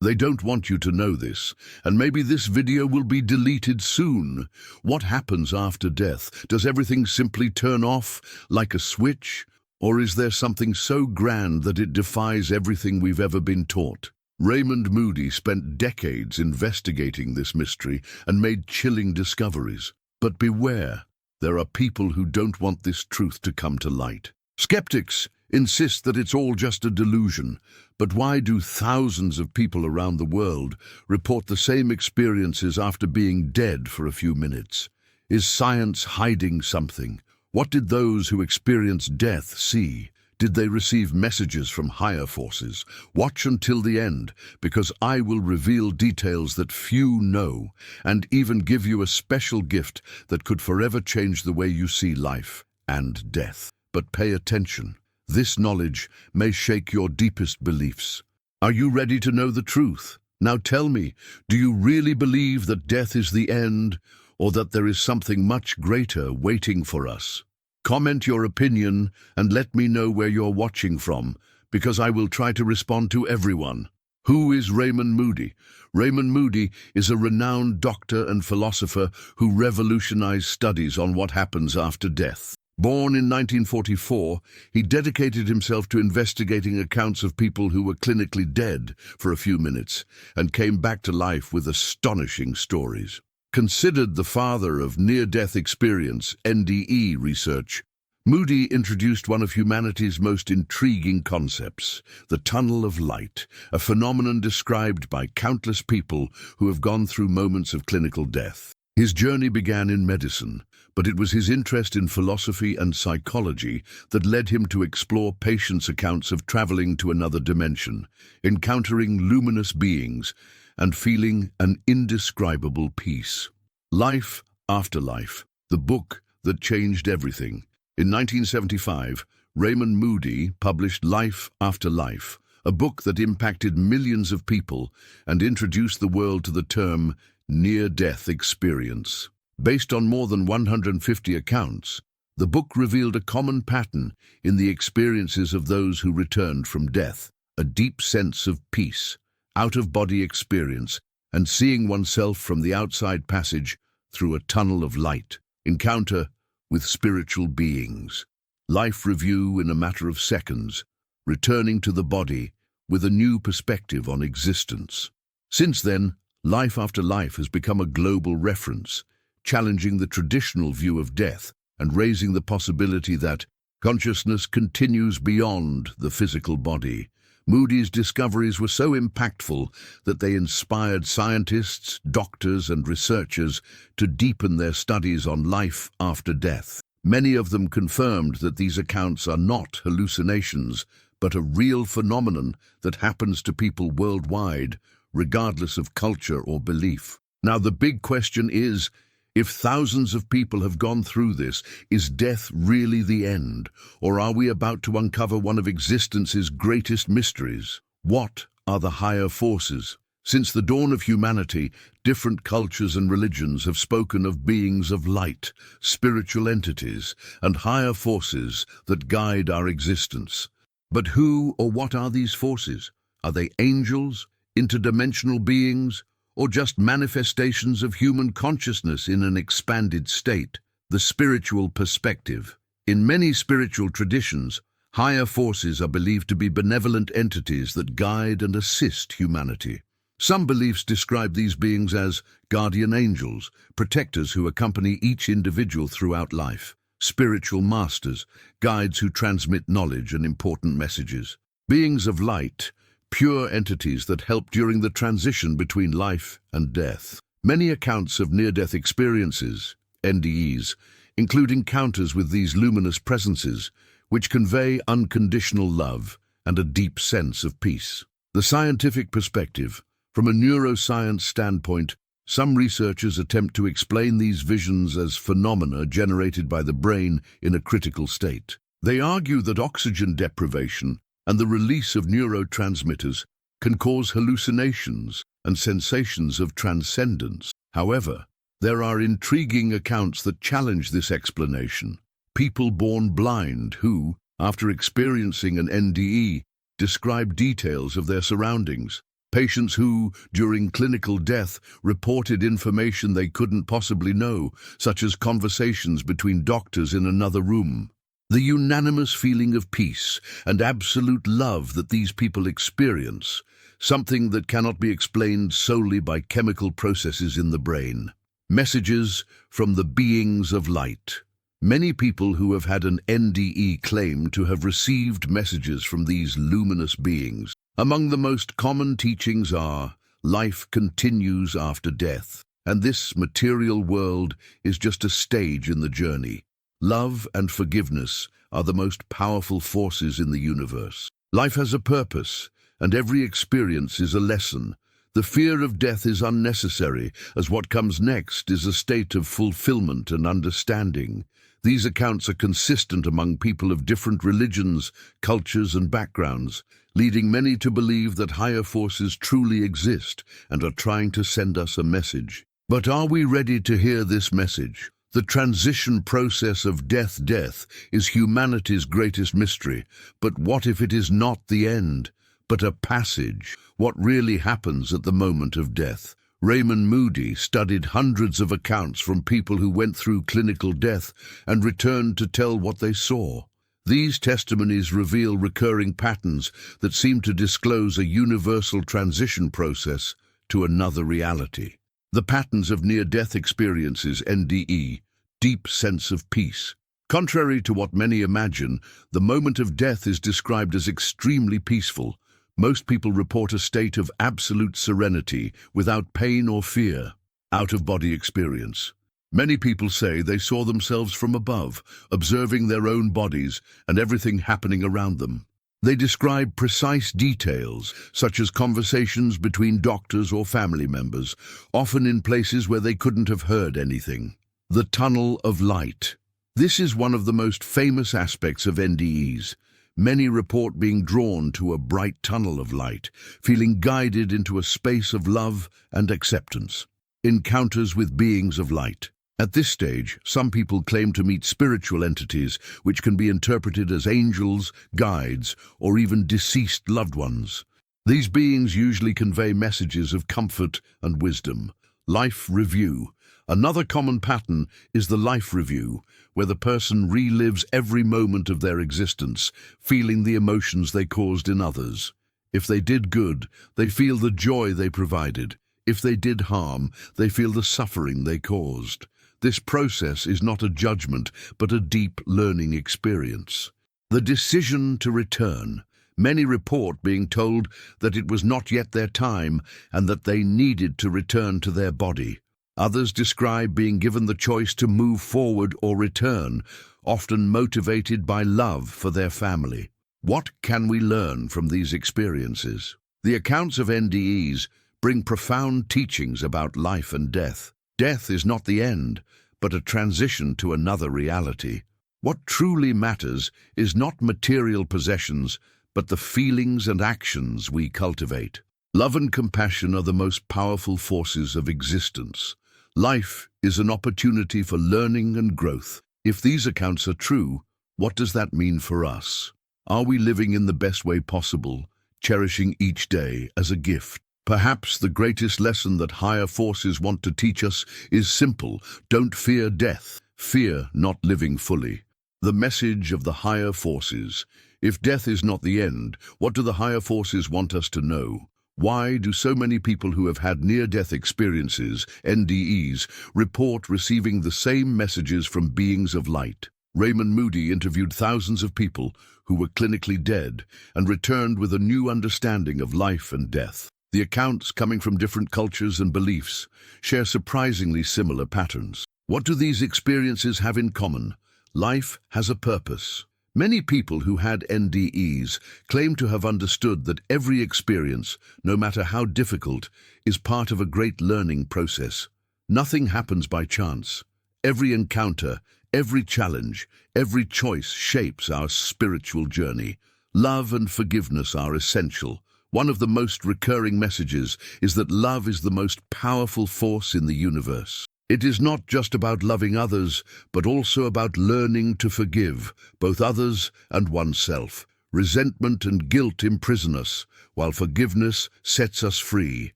They don't want you to know this, and maybe this video will be deleted soon. What happens after death? Does everything simply turn off like a switch? Or is there something so grand that it defies everything we've ever been taught? Raymond Moody spent decades investigating this mystery and made chilling discoveries. But beware, there are people who don't want this truth to come to light. Skeptics insist that it's all just a delusion, but why do thousands of people around the world report the same experiences after being dead for a few minutes? Is science hiding something? What did those who experienced death see? Did they receive messages from higher forces? Watch until the end, because I will reveal details that few know, and even give you a special gift that could forever change the way you see life and death. But pay attention. This knowledge may shake your deepest beliefs. Are you ready to know the truth? Now tell me, do you really believe that death is the end, or that there is something much greater waiting for us? Comment your opinion and let me know where you're watching from, because I will try to respond to everyone. Who is Raymond Moody? Raymond Moody is a renowned doctor and philosopher who revolutionized studies on what happens after death. Born in 1944, he dedicated himself to investigating accounts of people who were clinically dead for a few minutes and came back to life with astonishing stories. Considered the father of near-death experience, NDE research, Moody introduced one of humanity's most intriguing concepts, the tunnel of light, a phenomenon described by countless people who have gone through moments of clinical death. His journey began in medicine, but it was his interest in philosophy and psychology that led him to explore patients' accounts of traveling to another dimension, encountering luminous beings, and feeling an indescribable peace. Life After Life, the book that changed everything. In 1975, Raymond Moody published Life After Life, a book that impacted millions of people and introduced the world to the term near-death experience. Based on more than 150 accounts, the book revealed a common pattern in the experiences of those who returned from death: a deep sense of peace, out-of-body experience, and seeing oneself from the outside passage through a tunnel of light. Encounter with spiritual beings. Life review in a matter of seconds, returning to the body with a new perspective on existence. Since then, Life After Life has become a global reference, challenging the traditional view of death and raising the possibility that consciousness continues beyond the physical body. Moody's discoveries were so impactful that they inspired scientists, doctors, and researchers to deepen their studies on life after death. Many of them confirmed that these accounts are not hallucinations, but a real phenomenon that happens to people worldwide, regardless of culture or belief. Now, the big question is, if thousands of people have gone through this, is death really the end? Or are we about to uncover one of existence's greatest mysteries? What are the higher forces? Since the dawn of humanity, different cultures and religions have spoken of beings of light, spiritual entities, and higher forces that guide our existence. But who or what are these forces? Are they angels, interdimensional beings, or just manifestations of human consciousness in an expanded state? The spiritual perspective. In many spiritual traditions, higher forces are believed to be benevolent entities that guide and assist humanity. Some beliefs describe these beings as guardian angels, protectors who accompany each individual throughout life, spiritual masters, guides who transmit knowledge and important messages, beings of light, pure entities that help during the transition between life and death. Many accounts of near-death experiences, NDEs, include encounters with these luminous presences, which convey unconditional love and a deep sense of peace. The scientific perspective. From a neuroscience standpoint, some researchers attempt to explain these visions as phenomena generated by the brain in a critical state. They argue that oxygen deprivation and the release of neurotransmitters can cause hallucinations and sensations of transcendence. However, there are intriguing accounts that challenge this explanation. People born blind who, after experiencing an NDE, describe details of their surroundings, Patients who, during clinical death, reported information they couldn't possibly know, such as conversations between doctors in another room. The unanimous feeling of peace and absolute love that these people experience, something that cannot be explained solely by chemical processes in the brain. Messages from the beings of light. Many people who have had an NDE claim to have received messages from these luminous beings. Among the most common teachings are, life continues after death, and this material world is just a stage in the journey. Love and forgiveness are the most powerful forces in the universe. Life has a purpose, and every experience is a lesson. The fear of death is unnecessary, as what comes next is a state of fulfillment and understanding. These accounts are consistent among people of different religions, cultures, and backgrounds, leading many to believe that higher forces truly exist and are trying to send us a message. But are we ready to hear this message? The transition process of death is humanity's greatest mystery. But what if it is not the end, but a passage? What really happens at the moment of death? Raymond Moody studied hundreds of accounts from people who went through clinical death and returned to tell what they saw. These testimonies reveal recurring patterns that seem to disclose a universal transition process to another reality. The patterns of near-death experiences, NDE, deep sense of peace. Contrary to what many imagine, the moment of death is described as extremely peaceful. Most people report a state of absolute serenity, without pain or fear. Out-of-body experience. Many people say they saw themselves from above, observing their own bodies and everything happening around them. They describe precise details, such as conversations between doctors or family members, often in places where they couldn't have heard anything. The tunnel of light. This is one of the most famous aspects of NDEs. Many report being drawn to a bright tunnel of light, feeling guided into a space of love and acceptance. Encounters with beings of light. At this stage, some people claim to meet spiritual entities, which can be interpreted as angels, guides, or even deceased loved ones. These beings usually convey messages of comfort and wisdom. Life review. Another common pattern is the life review, where the person relives every moment of their existence, feeling the emotions they caused in others. If they did good, they feel the joy they provided. If they did harm, they feel the suffering they caused. This process is not a judgment, but a deep learning experience. The decision to return. Many report being told that it was not yet their time and that they needed to return to their body. Others describe being given the choice to move forward or return, often motivated by love for their family. What can we learn from these experiences? The accounts of NDEs bring profound teachings about life and death. Death is not the end, but a transition to another reality. What truly matters is not material possessions, but the feelings and actions we cultivate. Love and compassion are the most powerful forces of existence. Life is an opportunity for learning and growth. If these accounts are true, what does that mean for us? Are we living in the best way possible, cherishing each day as a gift? Perhaps the greatest lesson that higher forces want to teach us is simple: don't fear death, fear not living fully. The message of the higher forces. If death is not the end, what do the higher forces want us to know? Why do so many people who have had near-death experiences, NDEs, report receiving the same messages from beings of light? Raymond Moody interviewed thousands of people who were clinically dead and returned with a new understanding of life and death. The accounts, coming from different cultures and beliefs, share surprisingly similar patterns. What do these experiences have in common? Life has a purpose. Many people who had NDEs claim to have understood that every experience, no matter how difficult, is part of a great learning process. Nothing happens by chance. Every encounter, every challenge, every choice shapes our spiritual journey. Love and forgiveness are essential. One of the most recurring messages is that love is the most powerful force in the universe. It is not just about loving others, but also about learning to forgive both others and oneself. Resentment and guilt imprison us, while forgiveness sets us free.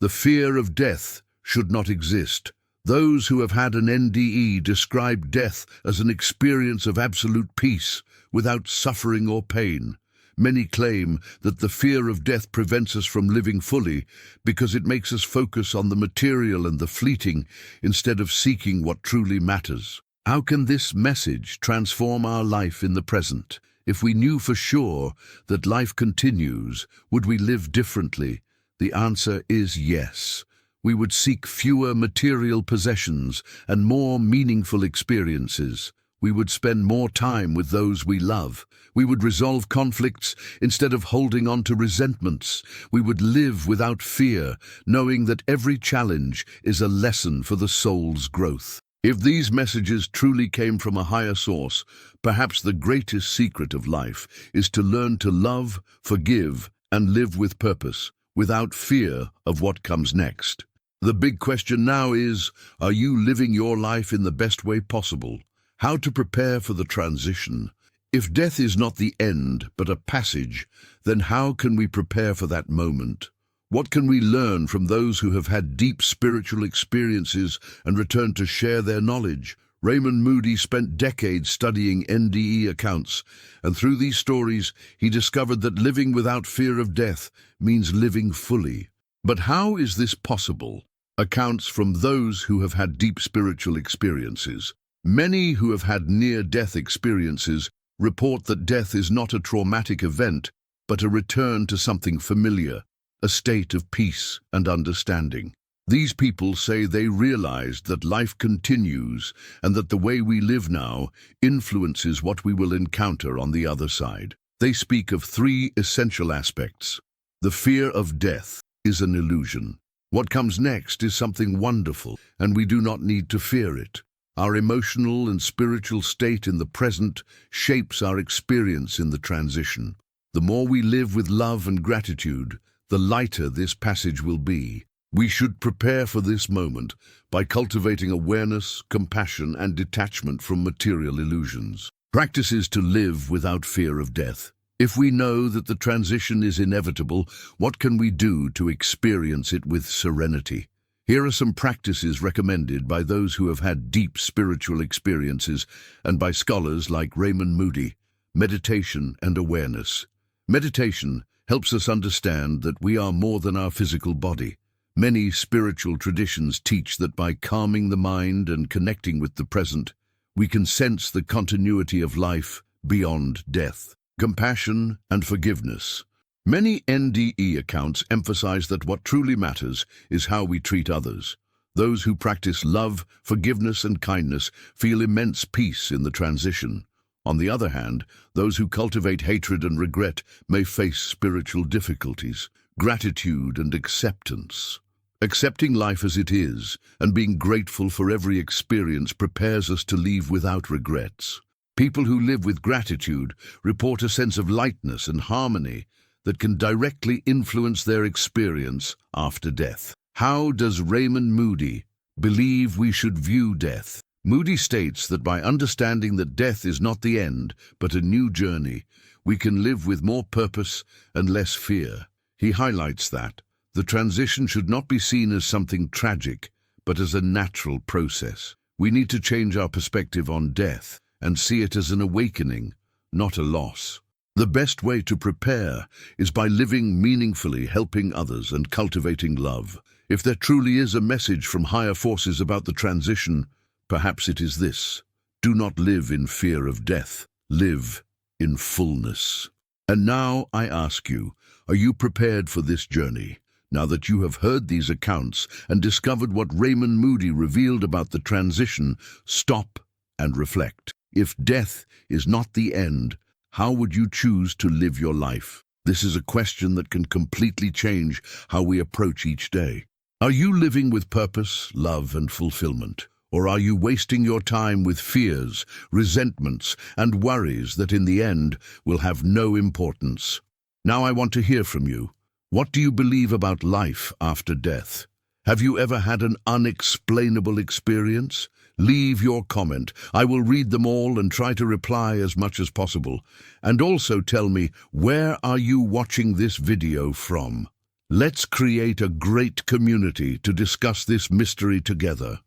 The fear of death should not exist. Those who have had an NDE describe death as an experience of absolute peace, without suffering or pain. Many claim that the fear of death prevents us from living fully because it makes us focus on the material and the fleeting instead of seeking what truly matters. How can this message transform our life in the present? If we knew for sure that life continues, would we live differently? The answer is yes. We would seek fewer material possessions and more meaningful experiences. We would spend more time with those we love. We would resolve conflicts instead of holding on to resentments. We would live without fear, knowing that every challenge is a lesson for the soul's growth. If these messages truly came from a higher source, perhaps the greatest secret of life is to learn to love, forgive, and live with purpose, without fear of what comes next. The big question now is, are you living your life in the best way possible? How to prepare for the transition? If death is not the end, but a passage, then how can we prepare for that moment? What can we learn from those who have had deep spiritual experiences and returned to share their knowledge? Raymond Moody spent decades studying NDE accounts, and through these stories, he discovered that living without fear of death means living fully. But how is this possible? Accounts from those who have had deep spiritual experiences. Many who have had near-death experiences report that death is not a traumatic event, but a return to something familiar, a state of peace and understanding. These people say they realized that life continues and that the way we live now influences what we will encounter on the other side. They speak of three essential aspects. The fear of death is an illusion. What comes next is something wonderful, and we do not need to fear it. Our emotional and spiritual state in the present shapes our experience in the transition. The more we live with love and gratitude, the lighter this passage will be. We should prepare for this moment by cultivating awareness, compassion, and detachment from material illusions. Practices to live without fear of death. If we know that the transition is inevitable, what can we do to experience it with serenity? Here are some practices recommended by those who have had deep spiritual experiences and by scholars like Raymond Moody. Meditation and awareness. Meditation helps us understand that we are more than our physical body. Many spiritual traditions teach that by calming the mind and connecting with the present, we can sense the continuity of life beyond death. Compassion and forgiveness. Many NDE accounts emphasize that what truly matters is how we treat others. Those who practice love, forgiveness, and kindness feel immense peace in the transition. On the other hand, those who cultivate hatred and regret may face spiritual difficulties. Gratitude and acceptance. Accepting life as it is and being grateful for every experience prepares us to leave without regrets. People who live with gratitude report a sense of lightness and harmony that can directly influence their experience after death. How does Raymond Moody believe we should view death? Moody states that by understanding that death is not the end, but a new journey, we can live with more purpose and less fear. He highlights that the transition should not be seen as something tragic, but as a natural process. We need to change our perspective on death and see it as an awakening, not a loss. The best way to prepare is by living meaningfully, helping others, and cultivating love. If there truly is a message from higher forces about the transition, perhaps it is this: do not live in fear of death, live in fullness. And now I ask you, are you prepared for this journey? Now that you have heard these accounts and discovered what Raymond Moody revealed about the transition, stop and reflect. If death is not the end, how would you choose to live your life? This is a question that can completely change how we approach each day. Are you living with purpose, love, and fulfillment? Or are you wasting your time with fears, resentments, and worries that in the end will have no importance? Now I want to hear from you. What do you believe about life after death? Have you ever had an unexplainable experience? Leave your comment. I will read them all and try to reply as much as possible. And also tell me, where are you watching this video from? Let's create a great community to discuss this mystery together.